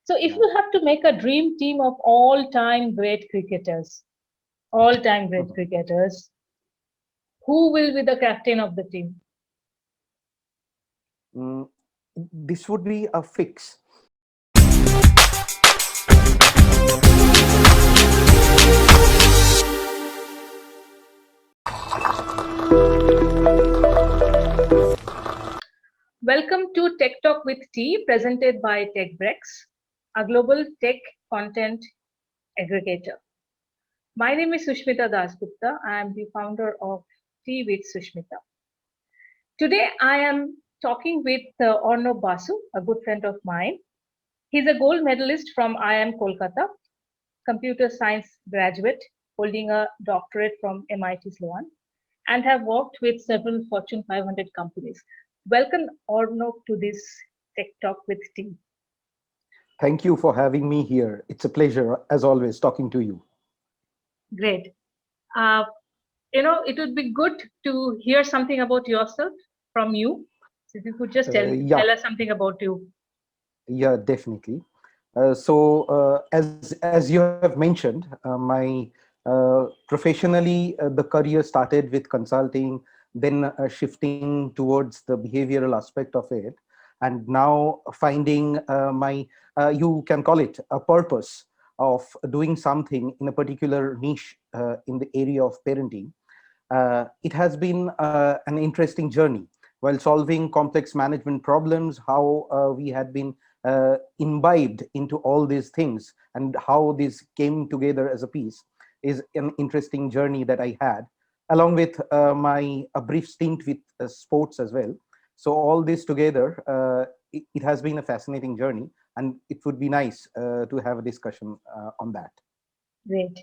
So if Yeah. you have to make a dream team of all-time great cricketers, who will be the captain of the team? Mm, this would be a fix. Welcome to Tech Talk with T, presented by TechBreaks, a global tech content aggregator. My name is Susmita Das Gupta. I am the founder of Tea with Susmita. Today, I am talking with Arnab Basu, a good friend of mine. He's a gold medalist from IIM Calcutta, computer science graduate, holding a doctorate from MIT Sloan, and have worked with several Fortune 500 companies. Welcome, Arnab, to this Tech Talk with Tea. Thank you for having me here. It's a pleasure, as always, talking to you. Great. Uh, it would be good to hear something about yourself from you. So if you could just Yeah, tell us something about you. yeah, definitely. As you have mentioned, my professionally the career started with consulting, then shifting towards the behavioral aspect of it, and now finding my you can call it a purpose of doing something in a particular niche in the area of parenting. It has been an interesting journey while solving complex management problems, how we had been imbibed into all these things and how this came together as a piece is an interesting journey that I had, along with my a brief stint with sports as well. So all this together, it has been a fascinating journey, and it would be nice to have a discussion on that. Great.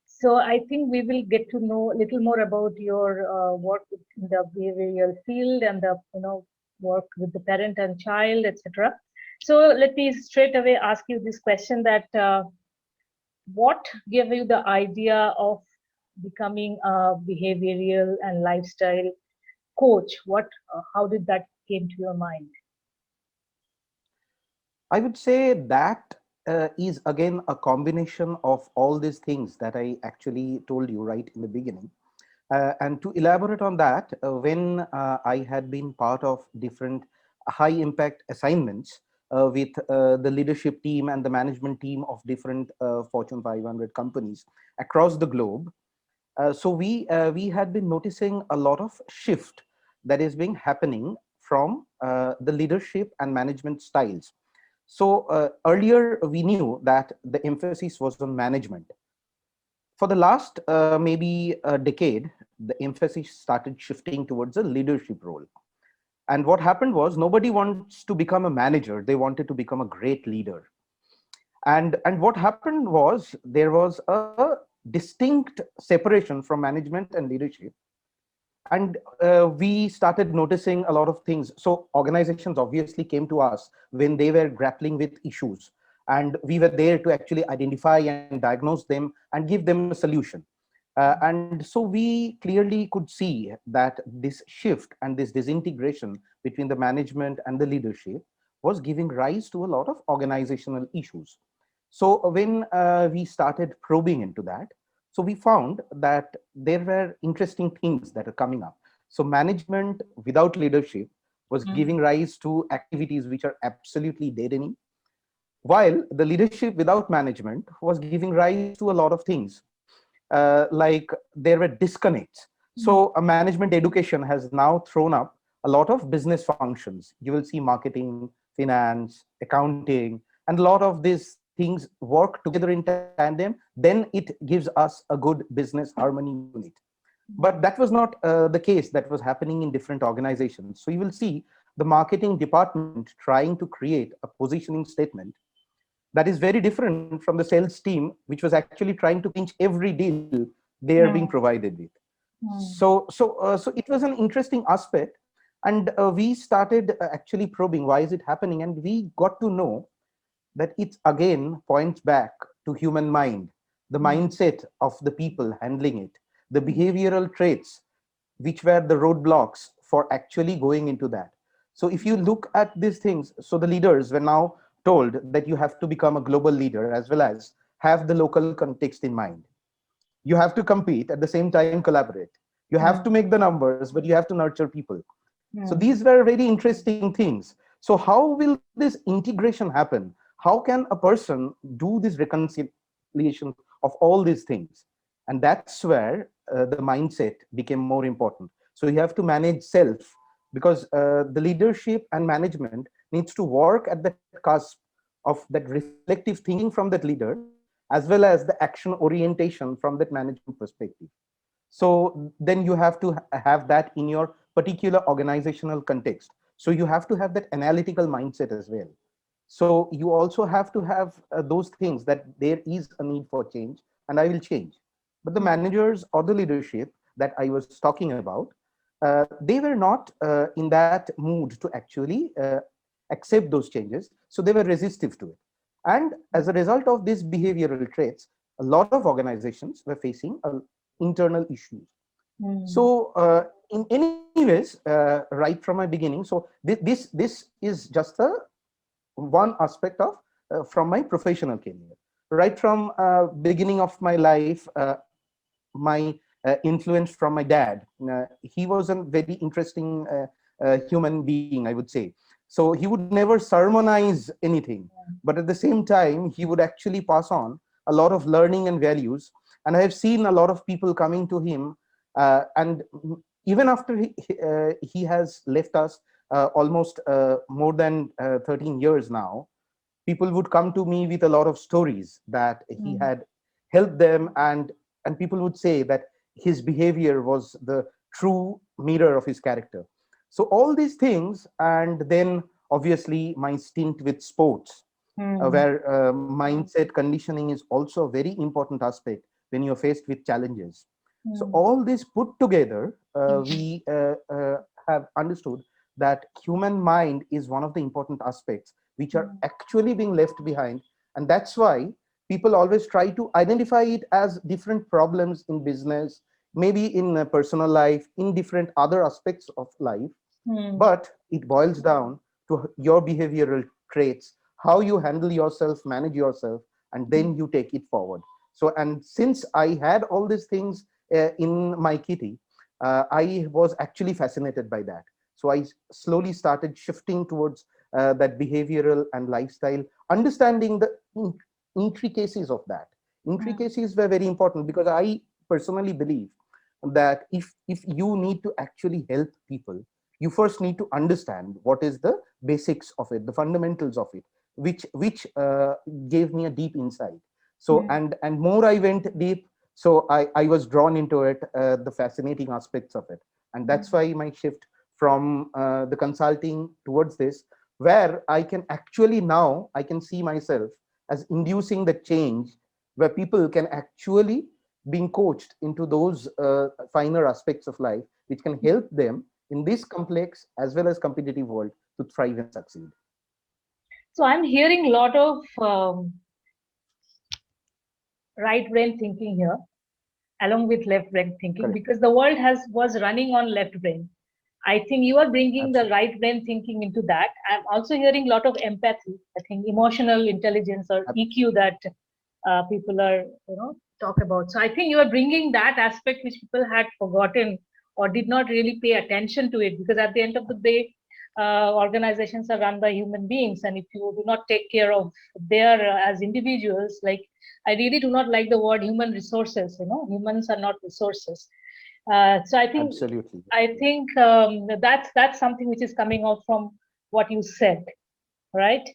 So I think we will get to know a little more about your work in the behavioral field and the work with the parent and child, etc. So let me straight away ask you this question: that what gave you the idea of becoming a behavioral and lifestyle coach? How did that came to your mind? I would say that is again a combination of all these things that I actually told you right in the beginning. And to elaborate on that, when I had been part of different high impact assignments with the leadership team and the management team of different Fortune 500 companies across the globe, we had been noticing a lot of shift that is being happening from the leadership and management styles. So earlier we knew that the emphasis was on management. For the last maybe a decade, the emphasis started shifting towards a leadership role. And what happened was nobody wants to become a manager; they wanted to become a great leader. And what happened was there was a distinct separation from management and leadership, and we started noticing a lot of things. So organizations obviously came to us when they were grappling with issues, and we were there to actually identify and diagnose them and give them a solution. And so we clearly could see that this shift and this disintegration between the management and the leadership was giving rise to a lot of organizational issues. So when we started probing into that, so we found that there were interesting things that are coming up. So management without leadership was Mm. giving rise to activities which are absolutely deadening, while the leadership without management was giving rise to a lot of things, like there were disconnects. Mm. So a management education has now thrown up a lot of business functions. You will see marketing, finance, accounting, and a lot of these things work together in tandem. Then it gives us a good business harmony unit. But that was not the case that was happening in different organizations. So you will see the marketing department trying to create a positioning statement that is very different from the sales team, which was actually trying to pinch every deal they are being Mm. provided with. Mm. So it was an interesting aspect, and we started actually probing why is it happening, and we got to know that it again points back to human mind, the Mm. mindset of the people handling it, the behavioral traits which were the roadblocks for actually going into that. So if you look at these things, so the leaders were now told that you have to become a global leader as well as have the local context in mind. You have to compete at the same time collaborate. You have to make the numbers, but you have to nurture people. So these were very interesting things. So how will this integration happen? How can a person do this reconciliation of all these things? And that's where the mindset became more important. So you have to manage self, because the leadership and management needs to work at the cusp of that reflective thinking from that leader, as well as the action orientation from that management perspective. So then you have to have that in your particular organizational context. So you have to have that analytical mindset as well. So you also have to have those things, that there is a need for change and I will change. But the managers or the leadership that I was talking about, they were not in that mood to actually accept those changes. So they were resistive to it. And as a result of these behavioral traits, a lot of organizations were facing internal issues. So in anyways, right from my beginning, so this is just a one aspect of from my professional career. Right from beginning of my life, my influence from my dad. He was a very interesting human being, I would say. So he would never sermonize anything, but at the same time, he would actually pass on a lot of learning and values. And I have seen a lot of people coming to him, and even after he has left us almost more than 13 years now, people would come to me with a lot of stories that he had helped them, and people would say that his behavior was the true mirror of his character. So all these things, and then obviously my stint with sports, where mindset conditioning is also a very important aspect when you're faced with challenges. So all this put together, we have understood that human mind is one of the important aspects which are actually being left behind. And that's why people always try to identify it as different problems in business, maybe in personal life, in different other aspects of life. But it boils down to your behavioral traits, how you handle yourself, manage yourself, and then you take it forward. So, and since I had all these things in my kitty, I was actually fascinated by that. So I slowly started shifting towards that behavioral and lifestyle, understanding the intricacies of that. Intricacies were very important, because I personally believe that if you need to actually help people, you first need to understand what is the basics of it, the fundamentals of it, which gave me a deep insight. So and more I went deep, so I was drawn into it, the fascinating aspects of it. And that's why my shift from the consulting towards this, where I can actually, now I can see myself as inducing the change, where people can actually being coached into those finer aspects of life, which can help them in this complex as well as competitive world to thrive and succeed. So I'm hearing a lot of right brain thinking here, along with left brain thinking, Correct. because the world was running on left brain. I think you are bringing the Absolutely. right brain thinking into that. I'm also hearing a lot of empathy. I think emotional intelligence or EQ that people are, talk about. So I think you are bringing that aspect which people had forgotten or did not really pay attention to it, because at the end of the day, organizations are run by human beings, and if you do not take care of their as individuals, like, I really do not like the word human resources. Humans are not resources. So Absolutely. I think that's something which is coming out from what you said, right?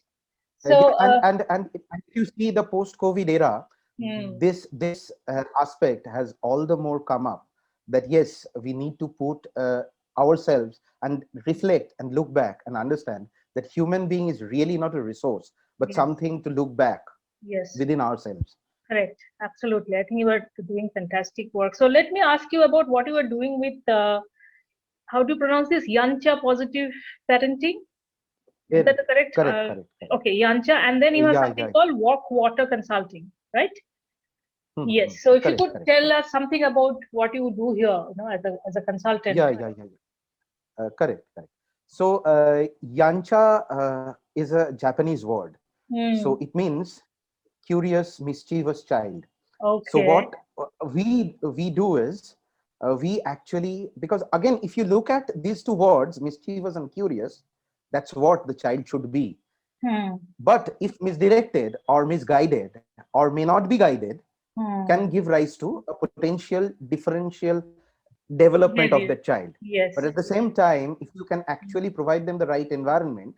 Yeah, So, and if you see the post-COVID era, hmm, this aspect has all the more come up, that yes, we need to put ourselves and reflect and look back and understand that human being is really not a resource, but yes, something to look back yes, within ourselves. correct, absolutely. I think you are doing fantastic work. So let me ask you about what you are doing with how do you pronounce this? Yancha positive parenting. Is that Yeah, the correct? correct, correct. Okay, Yancha, and then you have Yeah, something yeah. called Walkwater Consulting, right? Hmm. Yes. So if you Correct, could correct, tell correct. us something about what you do here, as a consultant. Correct, correct. So, yancha is a Japanese word, So Hmm. it means curious, mischievous child. So Okay. what we do is we actually, because again, if you look at these two words, mischievous and curious, that's what the child should be. Hmm. But if misdirected or misguided or may not be guided, can Hmm. give rise to a potential differential development of that Behavior. child. But Yes. at the same time, if you can actually provide them the right environment,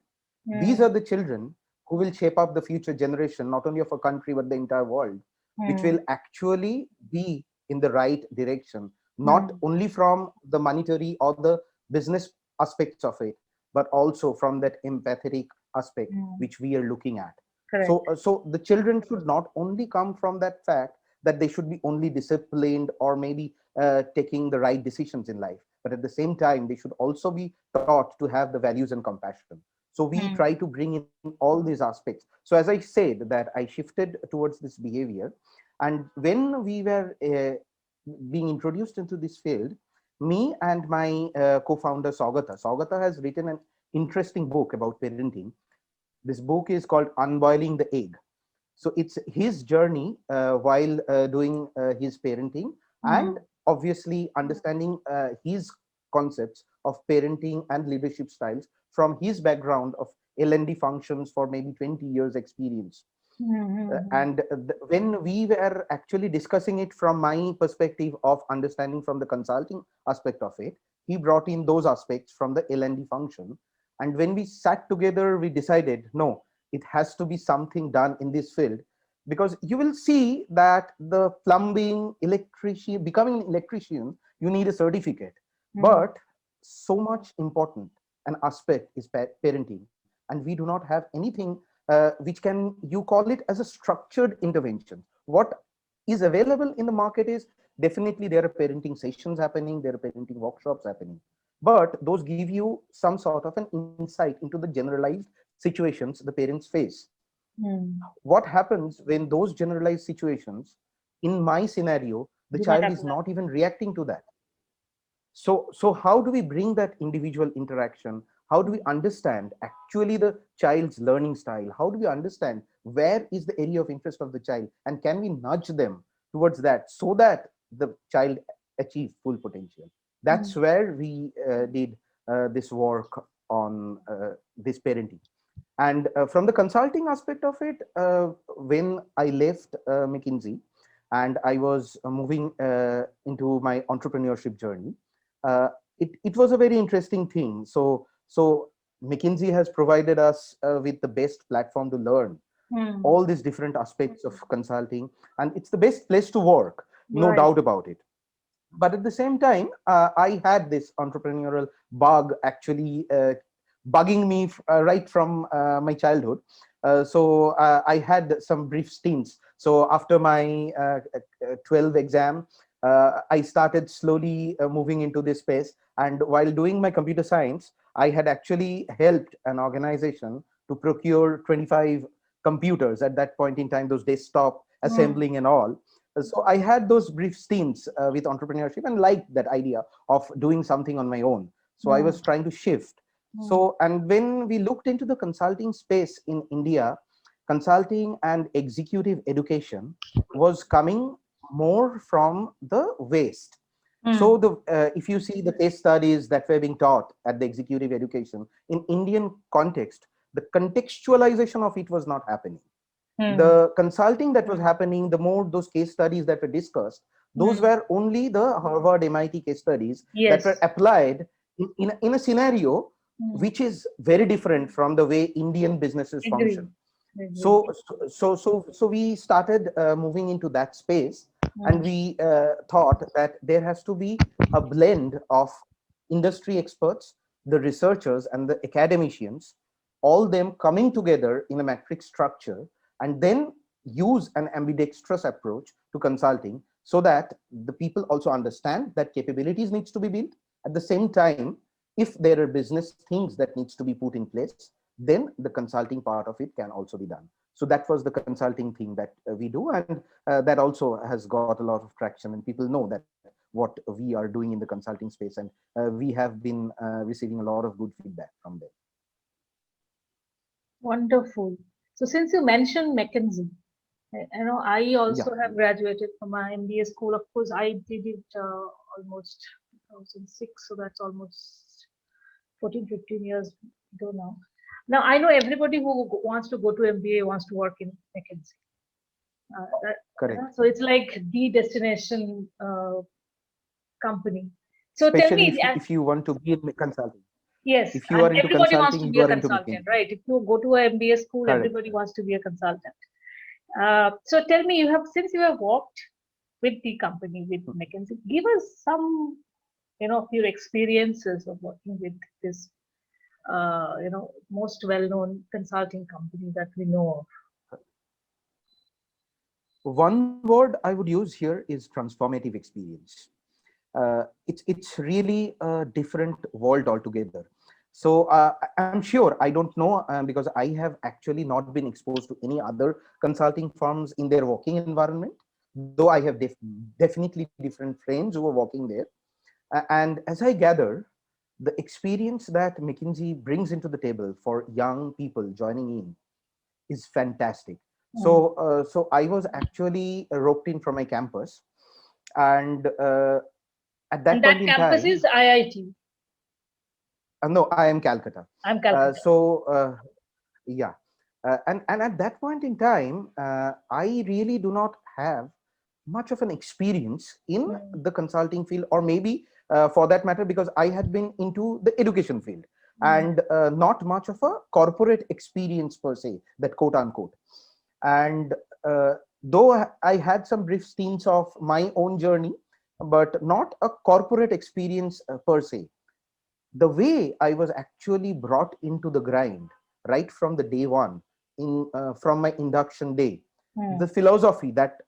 these Hmm. are the children who will shape up the future generation, not only of a country, but the entire world, which Hmm. will actually be in the right direction, not Hmm. only from the monetary or the business aspects of it, but also from that empathetic aspect Hmm. which we are looking at. Correct. So the children should not only come from that fact that they should be only disciplined or maybe taking the right decisions in life, but at the same time they should also be taught to have the values and compassion. So we Hmm. try to bring in all these aspects. So as I said, that I shifted towards this behavior, and when we were being introduced into this field, me and my co-founder Saugata has written an interesting book about parenting. This book is called Unboiling the Egg. So it's his journey while doing his parenting, and Hmm. obviously understanding his concepts of parenting and leadership styles from his background of L&D functions for maybe 20 years experience. Hmm. And when we were actually discussing it from my perspective of understanding from the consulting aspect of it, he brought in those aspects from the L&D function. And when we sat together, we decided, no, it has to be something done in this field, because you will see that the plumbing, electrician, becoming an electrician, you need a certificate. Hmm. But so much important an aspect is parenting, and we do not have anything which can you call it as a structured intervention. What is available in the market is definitely there are parenting sessions happening, there are parenting workshops happening, but those give you some sort of an insight into the generalized situations the parents face. Hmm. What happens when those generalized situations, in my scenario, the Do not child is apply. not even reacting to that? So how do we bring that individual interaction? How do we understand actually the child's learning style? How do we understand where is the area of interest of the child, and can we nudge them towards that so that the child achieve full potential? That's Hmm. where we did this work on this parenting. And from the consulting aspect of it, when I left McKinsey and I was moving into my entrepreneurship journey, it was a very interesting thing. So McKinsey has provided us with the best platform to learn Hmm. all these different aspects of consulting, and it's the best place to work, no Right. doubt about it. But at the same time, I had this entrepreneurial bug actually bugging me right from my childhood. So I had some brief stints. So after my 12 exam, I started slowly moving into this space. And while doing my computer science, I had actually helped an organization to procure 25 computers at that point in time, those desktop Hmm. assembling and all. So I had those brief stints with entrepreneurship and liked that idea of doing something on my own. So I Hmm. was trying to shift. Hmm. So, and when we looked into the consulting space in India, consulting and executive education was coming more from the West. So Hmm. if you see the case studies that were being taught at the executive education in Indian context, the contextualization of it was not happening. Hmm. The consulting that was happening, the more those case studies that were discussed, those Hmm. were only the Harvard MIT case studies that were Yes. applied in a scenario Hmm. which is very different from the way Indian businesses Agree. function. Agree. So we started moving into that space, Hmm. and we thought that there has to be a blend of industry experts, the researchers, and the academicians, all them coming together in a matrix structure, and then use an ambidextrous approach to consulting so that the people also understand that capabilities needs to be built. At the same time, if there are business things that needs to be put in place, then the consulting part of it can also be done. So that was the consulting thing that we do, and that also has got a lot of traction, and people know that what we are doing in the consulting space, and we have been receiving a lot of good feedback from them. Wonderful. So since you mentioned McKinsey, I Yeah, also have graduated from my MBA school. Of course, I did it almost 2006, so that's almost 14, 15 years ago now. Now, I know everybody who wants to go to MBA wants to work in McKinsey. correct. So it's like the destination company. So tell Especially me, if you want to be in consulting. yes, If you and are into everybody wants consulting, to be you a are into consultant, McKinsey. right? If you go to a MBA school, Correct. everybody wants to be a consultant. So tell me, since you have worked with the company with McKinsey, give us some, of your experiences of working with this, most well-known consulting company that we know of. One word I would use here is transformative experience. It's really a different world altogether. So I'm sure, I don't know, because I have actually not been exposed to any other consulting firms in their working environment, though I have definitely different friends who are working there. And as I gather, the experience that McKinsey brings into the table for young people joining in is fantastic. Mm. So I was actually roped in from my campus, and at And that that point in campus time, is IIT. no, I am Calcutta. I'm Calcutta. Yeah, and at that point in time, I really do not have much of an experience in Mm. the consulting field, or maybe for that matter, because I had been into the education field, Mm. and not much of a corporate experience per se, that quote unquote. And though I had some brief stints of my own journey, but not a corporate experience per se. The way I was actually brought into the grind right from the day one, in from my induction day, the Mm. philosophy that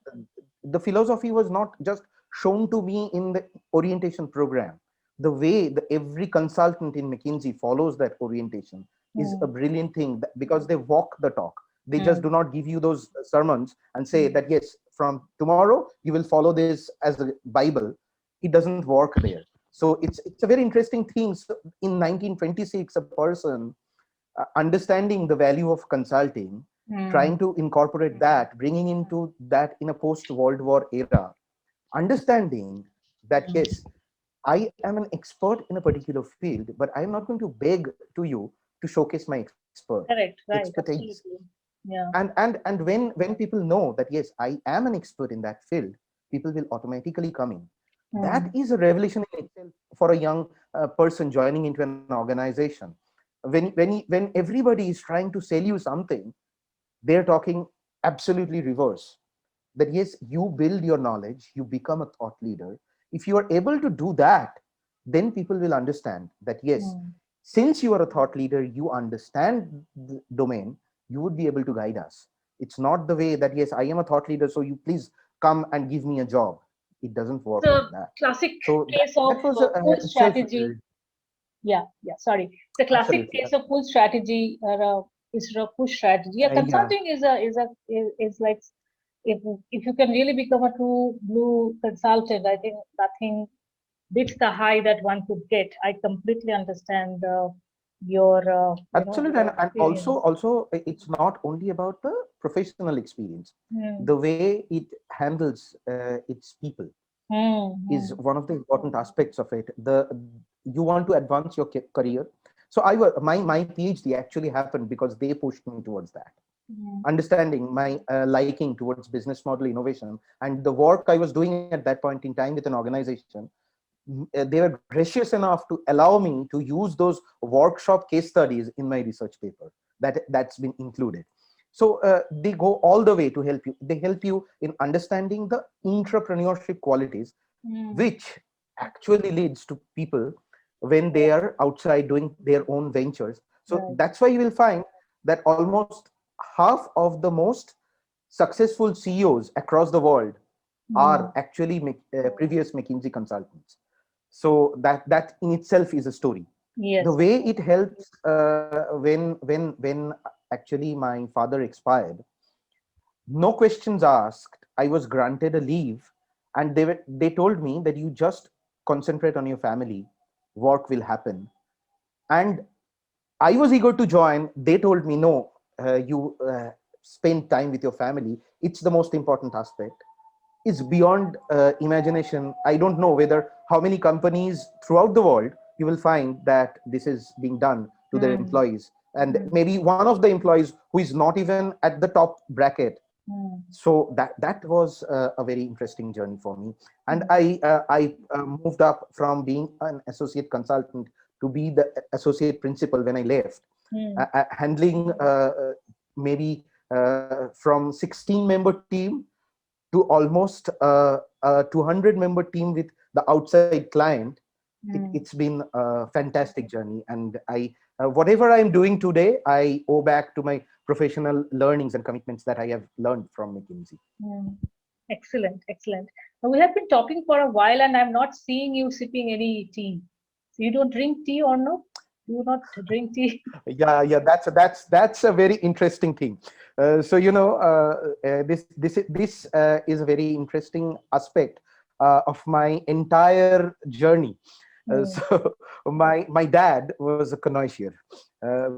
the philosophy was not just shown to me in the orientation program. The way every consultant in McKinsey follows that orientation is a Mm. brilliant thing, because they walk the talk. They just Mm. do not give you those sermons and say Mm. that yes, from tomorrow you will follow this as a Bible. It doesn't work there. So it's a very interesting thing. So in 1926, a person understanding the value of consulting, Mm. trying to incorporate that, bringing into that in a post World War era, understanding that Mm. yes, I am an expert in a particular field, but I am not going to beg to you to showcase my Correct, right, expertise. absolutely. Yeah. And when people know that yes, I am an expert in that field, people will automatically come in. That Mm. is a revelation in itself for a young person joining into an organization. When everybody is trying to sell you something, they're talking absolutely reverse, that yes, you build your knowledge, you become a thought leader. If you are able to do that, then people will understand that yes, Mm. since you are a thought leader, you understand the domain, you would be able to guide us. It's not the way that yes, I am a thought leader, so you please come and give me a job. It doesn't work So like that. classic So case of that was pull itself strategy. Yeah, yeah. Sorry, the classic absolutely case of pull strategy or instead of push strategy. Yeah, yeah. consulting is like if you can really become a true blue consultant, I think nothing beats the high that one could get. I completely understand your Absolutely, your and experience. also it's not only about the professional experience. Hmm. The way it handles its people Hmm. is Hmm. one of the important aspects of it. You want to advance your career. So my PhD actually happened because they pushed me towards that, Hmm. understanding my liking towards business model innovation and the work I was doing at that point in time with an organization. They were gracious enough to allow me to use those workshop case studies in my research paper that's been included. So they go all the way to help you. They help you in understanding the entrepreneurship qualities, Hmm. which actually leads to people when they Right. are outside doing their own ventures. So Right. that's why you will find that almost half of the most successful CEOs across the world Hmm. are actually previous McKinsey consultants. So that in itself is a story. The Yes. way it helps when actually my father expired, no questions asked. I was granted a leave, and they told me that you just concentrate on your family, work will happen. And I was eager to join. They told me no. you spend time with your family, it's the most important aspect. Is beyond imagination. I don't know whether how many companies throughout the world you will find that this is being done to their Mm. employees, and Mm. maybe one of the employees who is not even at the top bracket. Mm. So that was a very interesting journey for me, and Mm. I moved up from being an associate consultant to be the associate principal when I left, Mm. handling maybe from 16-member team to almost a 200-member team with the outside client. Mm. It's been a fantastic journey, and I whatever I'm doing today, I owe back to my professional learnings and commitments that I have learned from McKinsey. Mm. Excellent, excellent. Now, we have been talking for a while, and I'm not seeing you sipping any tea. So you don't drink tea or no? You not drink tea? Yeah, that's a very interesting thing. So this is a very interesting aspect of my entire journey. Mm. So my dad was a connoisseur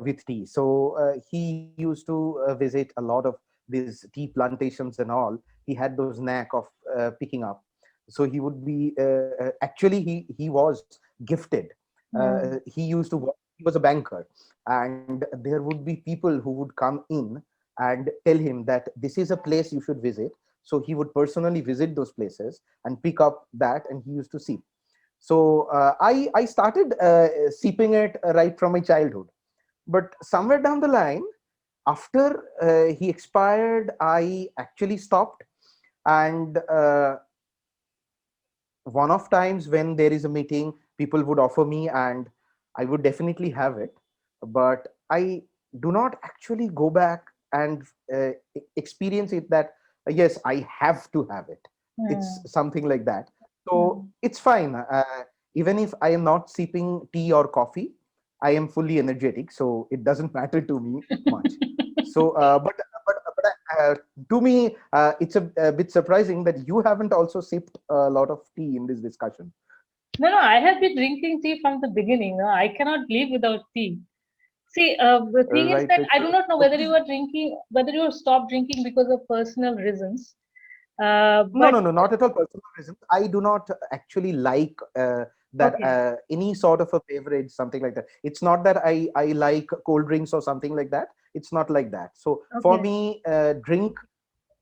with tea. So he used to visit a lot of these tea plantations and all. He had those knack of picking up. So he would be actually he was gifted. Mm. He used to work, he was a banker, and there would be people who would come in and tell him that this is a place you should visit. So he would personally visit those places and pick up that, and he used to see. So I started sipping it right from my childhood. But somewhere down the line, after he expired, I actually stopped. And one of times when there is a meeting, people would offer me, and I would definitely have it. But I do not actually go back and experience it that yes, I have to have it. It's Mm. something like that. So Mm. it's fine. Even if I am not sipping tea or coffee, I am fully energetic, so it doesn't matter to me much. So but to me, it's a bit surprising that you haven't also sipped a lot of tea in this discussion. No, no, I have been drinking tea from the beginning. No, I cannot live without tea. See, the thing is Right, that right. I So, do not know so whether you are drinking, whether you stopped drinking because of personal reasons. no, But no, no, not at all personal reasons. I do not actually like that okay, any sort of a beverage, something like that. It's not that I like cold drinks or something like that. It's not like that. So for okay, me, drink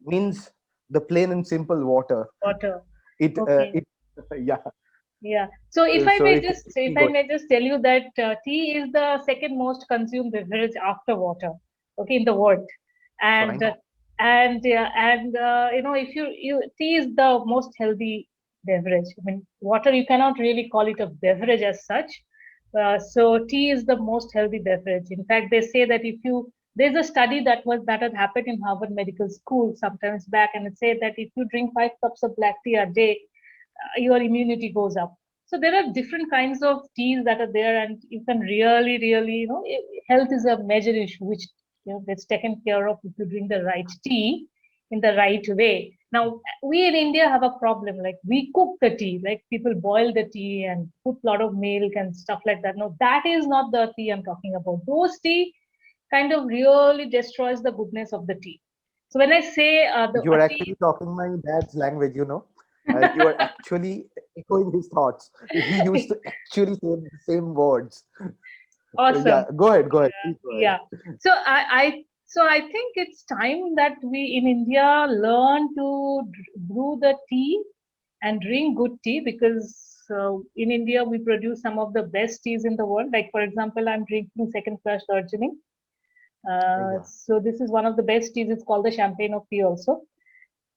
means the plain and simple water. water. It Okay, yeah. yeah. So So if if you I go, may just tell you that tea is the second most consumed beverage after water. Okay, in the world, so I and know. you know, if you tea is the most healthy beverage. I mean, water you cannot really call it a beverage as such. So tea is the most healthy beverage. In fact, they say that if you there's a study that had happened in Harvard Medical School sometimes back, and it said that if you drink 5 cups of black tea a day, your immunity goes up. So there are different kinds of teas that are there, and you can really, you know, health is a major issue which gets taken care of if you drink the right tea in the right way. Now we in India have a problem, like we cook the tea, like people boil the tea and put a lot of milk and stuff like that. No, that is not the tea I'm talking about. Those tea kind of really destroys the goodness of the tea. So when I say the You a are tea, actually talking my dad's language, you know. You are actually echoing his thoughts. He used to actually say the same words. Yeah, awesome. go ahead, go ahead. Please go ahead. Yeah. So I think it's time that we in India learn to brew the tea and drink good tea, because in India we produce some of the best teas in the world. Like for example, I'm drinking second class Darjeeling. Yeah, So this is one of the best teas. It's called the champagne of tea also.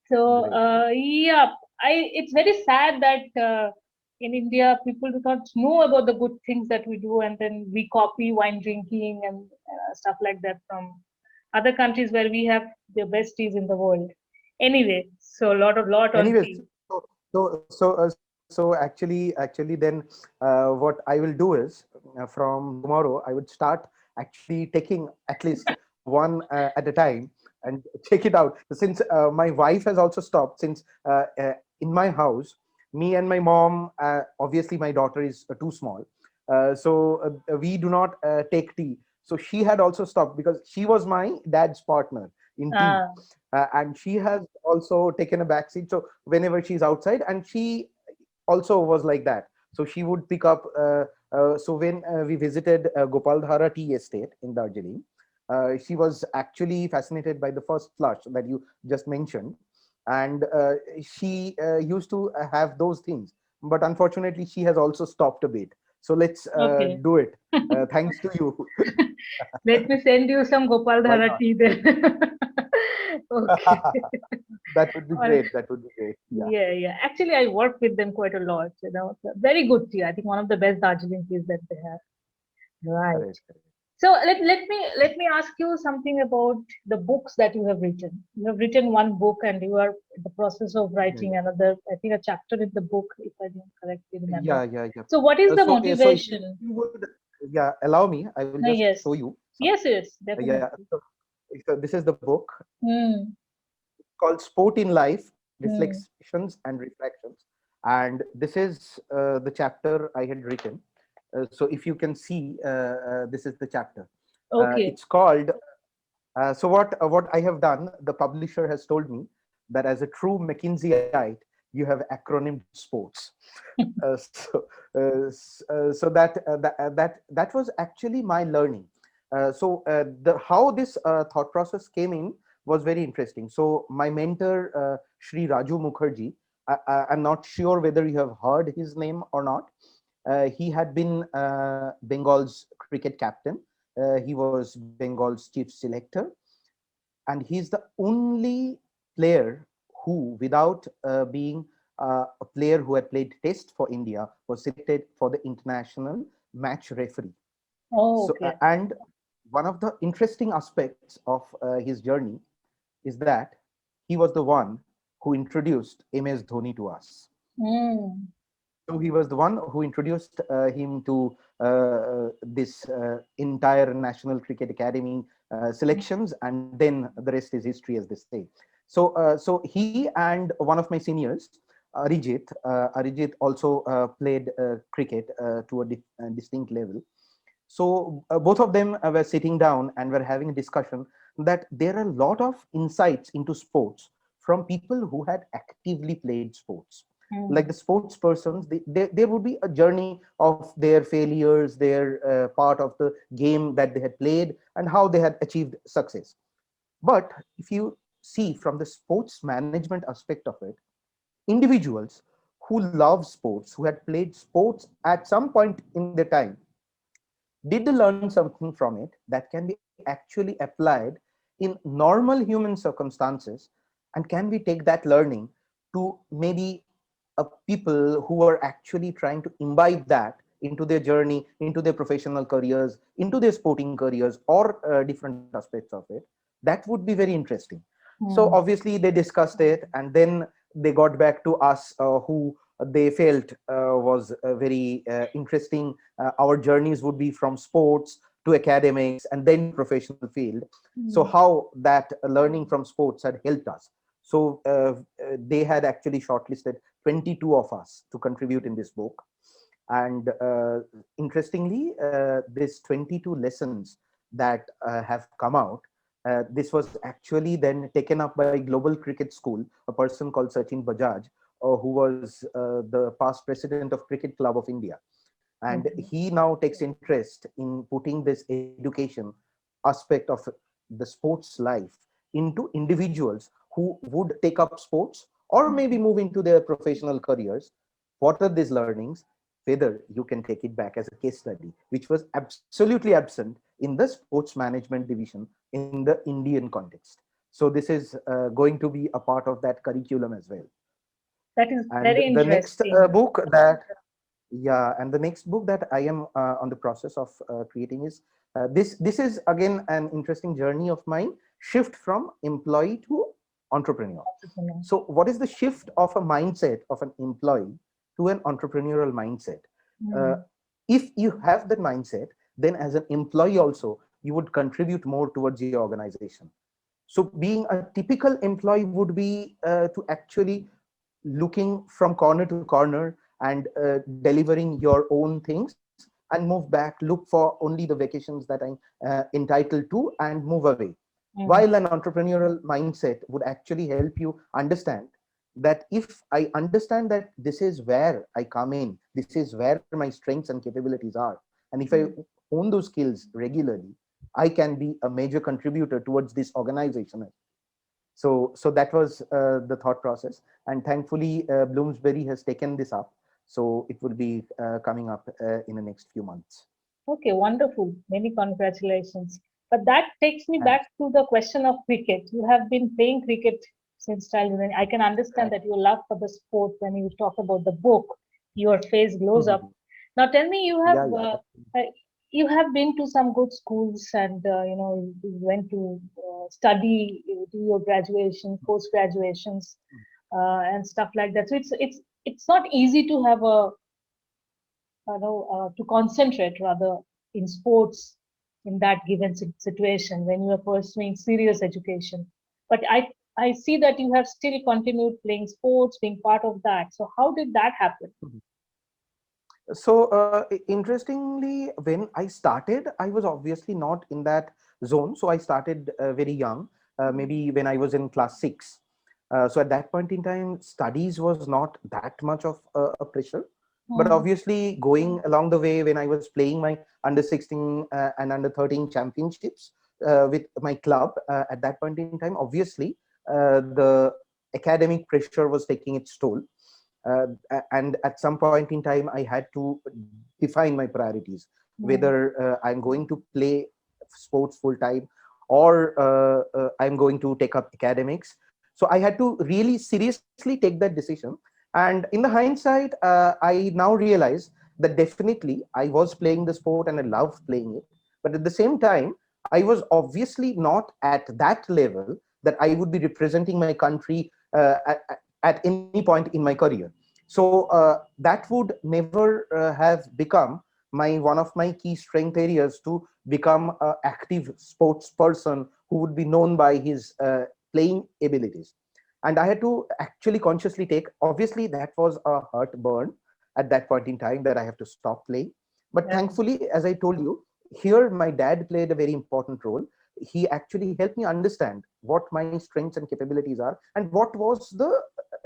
So great, great. yeah, I it's very sad that in India people do not know about the good things that we do, and then we copy wine drinking and stuff like that from other countries where we have the best teas in the world. Anyway, so lot on Anyways, tea. so actually then what I will do is from tomorrow I would start actually taking at least one at a time and check it out. Since my wife has also stopped, since in my house, me and my mom, obviously my daughter is too small, so we do not take tea. So she had also stopped because she was my dad's partner in tea. Ah, And she has also taken a back seat. So whenever she's outside, and she also was like that. So she would pick up. So when we visited Gopaldhara Tea Estate in Darjeeling, she was actually fascinated by the first flush that you just mentioned, and she used to have those things. But unfortunately, she has also stopped a bit. So let's okay. do it. Thanks to you. Let me send you some Gopal Why Dhara not? tea then. Okay. That would be All great. That would be great. Yeah. Yeah, yeah. Actually, I work with them quite a lot. Very good tea. I think one of the best Darjeeling teas that they have. Right. Correct. Correct. So let me ask you something about the books that you have written. You have written one book, and you are in the process of Yeah. writing Yeah. another. I think a chapter in the book, if I don't correctly remember. Yeah. Yeah. Yeah. So, what is the So if motivation? you would, yeah, allow me, I will just Yes, show you yes, something. yes, Yeah. definitely. So this is the book Hmm. called Sport in Life: Hmm. Reflections and Refractions, and this is the chapter I had written. So if you can see, this is the chapter. Okay. It's called. So what I have done, the publisher has told me that as a true McKinseyite, you have acronymed sports. So that was actually my learning. The how this thought process came in was very interesting. So my mentor, Shri Raju Mukherjee, I'm not sure whether you have heard his name or not. He had been Bengal's cricket captain. He was Bengal's chief selector, and he's the only player who, without being a player who had played test for India, was selected for the international match referee. Oh, So okay. and one of the interesting aspects of his journey is that he was the one who introduced MS Dhoni to us. Hmm. So he was the one who introduced him to this entire National Cricket Academy selections, and then the rest is history, as they say. So he and one of my seniors, Arijit also played cricket to a distinct level. So both of them were sitting down and were having a discussion that there are a lot of insights into sports from people who had actively played sports. Like the Hmm. sports persons, there would be a journey of their failures, their part of the game that they had played, and how they had achieved success. But if you see from the sports management aspect of it, individuals who love sports, who had played sports at some point in their time, did they learn something from it that can be actually applied in normal human circumstances, and can we take that learning to maybe people who are actually trying to imbibe that into their journey, into their professional careers, into their sporting careers, or different aspects of it? That would be very interesting. So Hmm. obviously they discussed it, and then they got back to us, who they felt was very interesting. Our journeys would be from sports to academics and then to professional field. So Hmm. how that learning from sports had helped us. So they had actually shortlisted 22 of us to contribute in this book. And interestingly, this 22 lessons that have come out, this was actually then taken up by Global Cricket School, a person called Sachin Bajaj, who was the past president of Cricket Club of India. And Okay. he now takes interest in putting this education aspect of the sports life into individuals who would take up sports or maybe move into their professional careers. What are these learnings? Whether you can take it back as a case study, which was absolutely absent in the sports management division in the Indian context. So this is going to be a part of that curriculum as well. That is And very the next interesting. book that yeah, and the next book that I am on the process of creating is this is again an interesting journey of mine: shift from employee to entrepreneur. Entrepreneur. So what is the shift of a mindset of an employee to an entrepreneurial mindset? uh, Hmm. if you have that mindset, then as an employee also you would contribute more towards your organization. So being a typical employee would be to actually looking from corner to corner and delivering your own things, and move back, look for only the vacations that I'm entitled to, and move away. While an entrepreneurial mindset would actually help you understand that if I understand that this is where I come in, this is where my strengths and capabilities are, and if I hone those skills regularly, I can be a major contributor towards this organization. So that was the thought process, and thankfully Bloomsbury has taken this up, so it will be coming up in the next few months. Okay, wonderful. Many congratulations. But that takes me Thanks. back to the question of cricket. You have been playing cricket since childhood, and I can understand Right. that your love for the sport. When you talk about the book, your face glows up. Now, tell me, Yeah, yeah. you have been to some good schools, and you went to study, do your graduation, post graduations, and stuff like that. So it's not easy to have a to concentrate rather in sports in that given situation when you are pursuing serious education. But I see that you have still continued playing sports, being part of that. So how did that happen? So interestingly, when I started, I was obviously not in that zone. So I started very young, maybe when I was in class 6. So at that point in time, studies was not that much of a pressure. But Hmm. obviously, going along the way, when I was playing my under 16 and under 13 championships with my club at that point in time, obviously the academic pressure was taking its toll. And at some point in time, I had to define my priorities, Hmm. whether I'm going to play sports full time, or I'm going to take up academics. So I had to really seriously take that decision. And in the hindsight, I now realize that definitely I was playing the sport and I loved playing it, but at the same time I was obviously not at that level that I would be representing my country at any point in my career. So that would never have become my one of my key strength areas to become an active sports person who would be known by his playing abilities. And I had to actually consciously take, obviously that was a heartburn at that point in time, that I have to stop playing. But Yeah. thankfully, as I told you, here my dad played a very important role. He actually helped me understand what my strengths and capabilities are, and what was the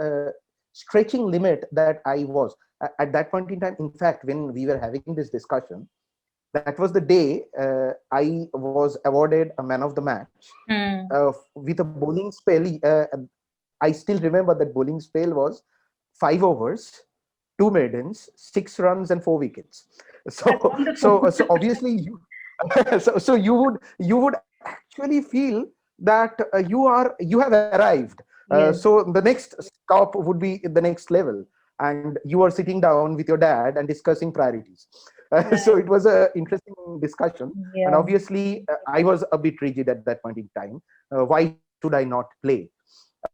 uh, stretching limit that I was at that point in time. In fact, when we were having this discussion, that was the day I was awarded a man of the match Hmm. with a bowling spell. I still remember that bowling spell was 5 overs, 2 maidens, 6 runs, and 4 wickets. That's So, wonderful. so obviously, so you would actually feel that you have arrived. Yes. So the next stop would be the next level, and you are sitting down with your dad and discussing priorities. So Right. it was a interesting discussion, and Yeah. obviously I was a bit rigid at that point in time. Why should I not play?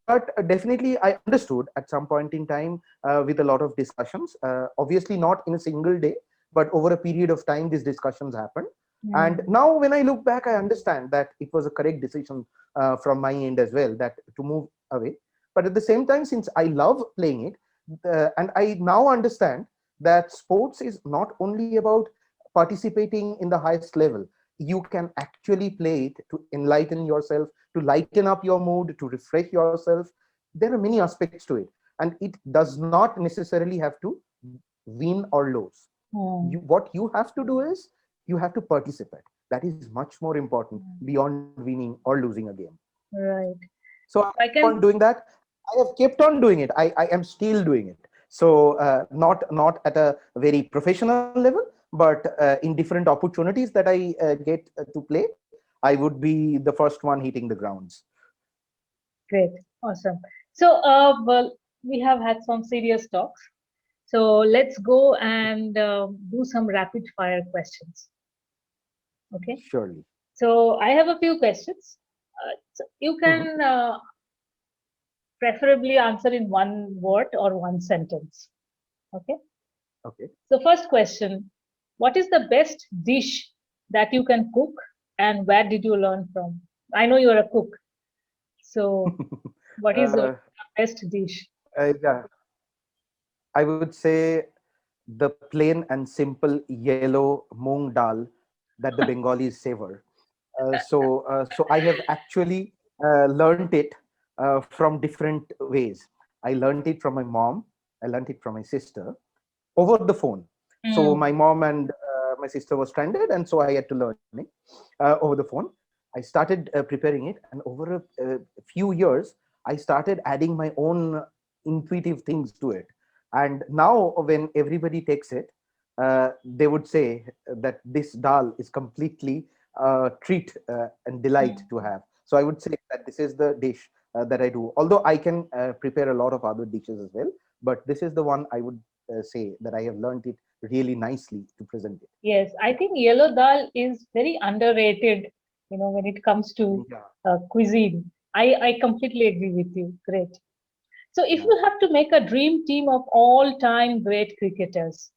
But definitely I understood at some point in time, with a lot of discussions, obviously not in a single day, but over a period of time these discussions happened. And Hmm. now when I look back, I understand that it was a correct decision from my end as well, that to move away. But at the same time, since I love playing it, and I now understand that sports is not only about participating in the highest level. You can actually play it to enlighten yourself, to lighten up your mood, to refresh yourself. There are many aspects to it, and it does not necessarily have to win or lose. Hmm. What you have to do is you have to participate. That is much more important beyond winning or losing a game. Right. So I I keep on can. doing that. I have kept on doing it. I am still doing it. So not at a very professional level, but in different opportunities that I get to play, I would be the first one hitting the grounds. Great. Awesome. So, well, we have had some serious talks. So let's go and do some rapid fire questions. Okay. Surely. So I have a few questions. So you Mhm. can preferably answer in one word or one sentence. Okay. Okay. So first question, what is the best dish that you can cook and where did you learn from? I know you're a cook. So what is your uh, best dish? yeah, I would say the plain and simple yellow moong dal that the Bengalis savor. So I have actually learned it from different ways. I learned it from my mom. I learned it from my sister over the phone. So Mm. my mom and my sister was stranded, and so I had to learn it over the phone. I started preparing it, and over a few years, I started adding my own intuitive things to it. And now, when everybody takes it, they would say that this dal is completely treat and delight to have. So I would say that this is the dish that I do. Although I can prepare a lot of other dishes as well, but this is the one I would say that I have learned it really nicely to present it. Yes, I think yellow dal is very underrated, when it comes to Yeah, cuisine. I completely agree with you. Great. So if yeah. you have to make a dream team of all time great Mhm. cricketers,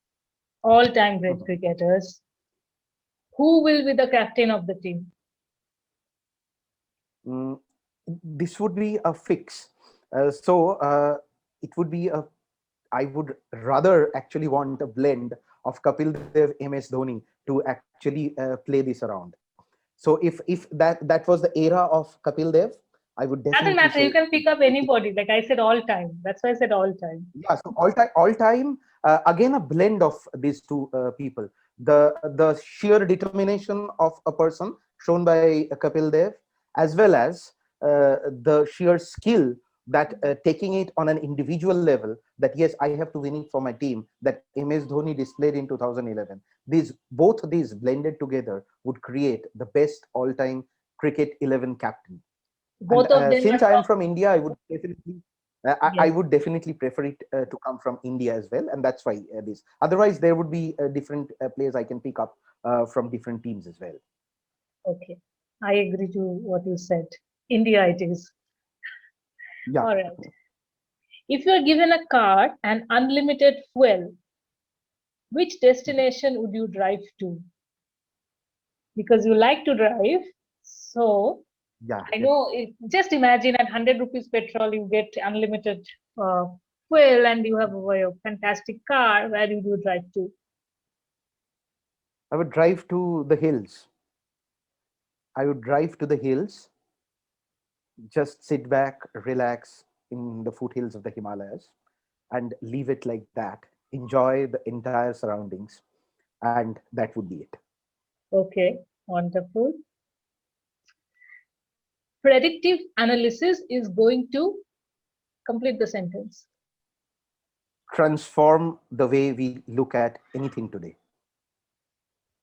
who will be the captain of the team? Mm, this would be a fix. So it would be a. I would rather actually want a blend of Kapil Dev, MS Dhoni to actually play this around. So if that was the era of Kapil Dev, I would Doesn't definitely matter. You say can pick up anybody. Like I said, all time. That's why I said all time. yeah. So all time again a blend of these two people. The sheer determination of a person shown by Kapil Dev, as well as the sheer skill that taking it on an individual level, that yes, I have to win it for my team, that MS Dhoni displayed in 2011. These both these blended together would create the best all-time cricket 11 captain. And Both of them are since I am top. from India, I Yes. would definitely prefer it to come from India as well, and that's why this. Otherwise, there would be different players I can pick up from different teams as well. Okay. I agree to what you said. India it is. Yeah. All right. If you are given a car and unlimited fuel, which destination would you drive to? Because you like to drive. So Yeah. I know, just imagine at 100 rupees petrol, you get unlimited uh, fuel and you have a fantastic car. Where would you drive to? I would drive to the hills. I would drive to the hills, just sit back, relax in the foothills of the Himalayas, and leave it like that. Enjoy the entire surroundings, and that would be it. Okay, wonderful. Predictive analysis is going to complete the sentence. Transform the way we look at anything today.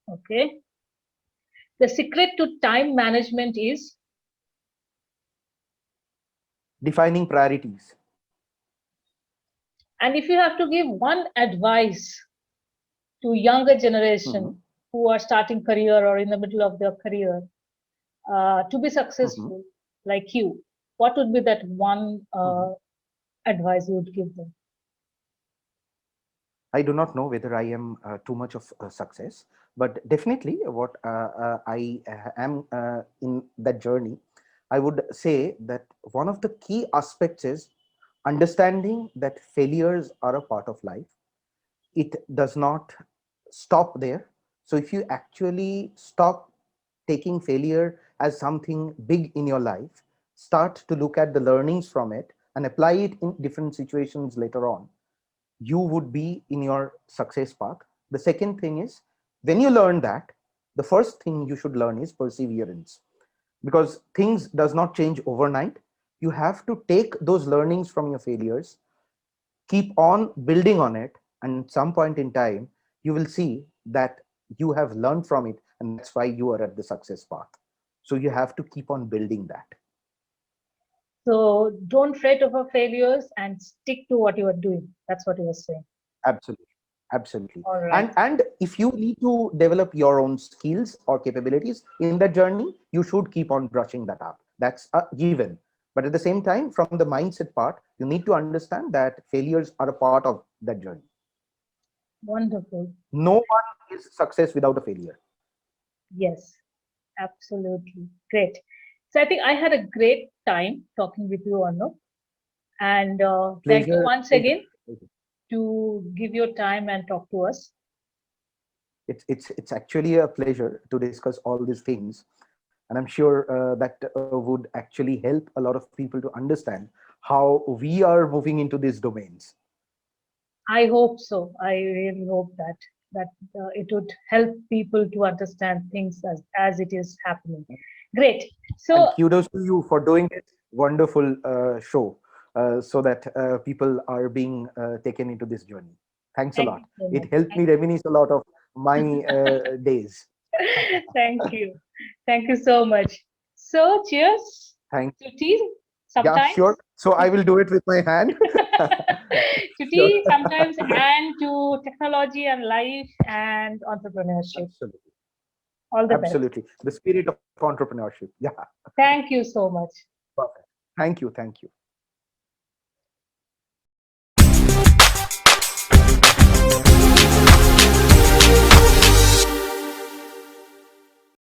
Okay. The secret to time management is, Defining priorities. and if you have to give one advice to younger Mhm, generation who are starting career or in the middle of their career to be mhm, successful like you, what would be that one mhm. advice you would give them? I do not know whether I am too much of a success, but definitely what I am in that journey, I would say that one of the key aspects is understanding that failures are a part of life. It does not stop there. So if you actually stop taking failure as something big in your life, start to look at the learnings from it and apply it in different situations later on, you would be in your success path. The second thing is, when you learn that, the first thing you should learn is perseverance, because things does not change overnight. You have to take those learnings from your failures, keep on building on it, and at some point in time you will see that you have learned from it, and that's why you are at the success path. So you have to keep on building that. So don't fret over failures and stick to what you are doing. That's what you were saying. Absolutely. Absolutely. All right. And if you need to develop your own skills or capabilities in that journey, you should keep on brushing that up. That's a given. But at the same time, from the mindset part, you need to understand that failures are a part of that journey. Wonderful. No one is success without a failure. Yes, absolutely. Great. So I think I had a great time talking with you, Arnav. And thank you Pleasure, once pleasure, again. pleasure. to give your time and talk to us. It's actually a pleasure to discuss all these things, and I'm sure that would actually help a lot of people to understand how we are moving into these domains. I hope so. I really hope that it would help people to understand things as it is happening. Great. And So kudos to you for doing this wonderful show, so that people are being taken into this journey. Thanks a thank you lot. so It much. helped me reminisce a lot of my days. Thank you. Thank you so much. So cheers Thank to tea Yeah, sure. sometimes. So I will do it with my hand. To Sure. tea sometimes, and to technology and life and entrepreneurship. Absolutely. All the best. Absolutely. The spirit of entrepreneurship. Yeah. Thank you so much. Perfect. Thank you. Thank you.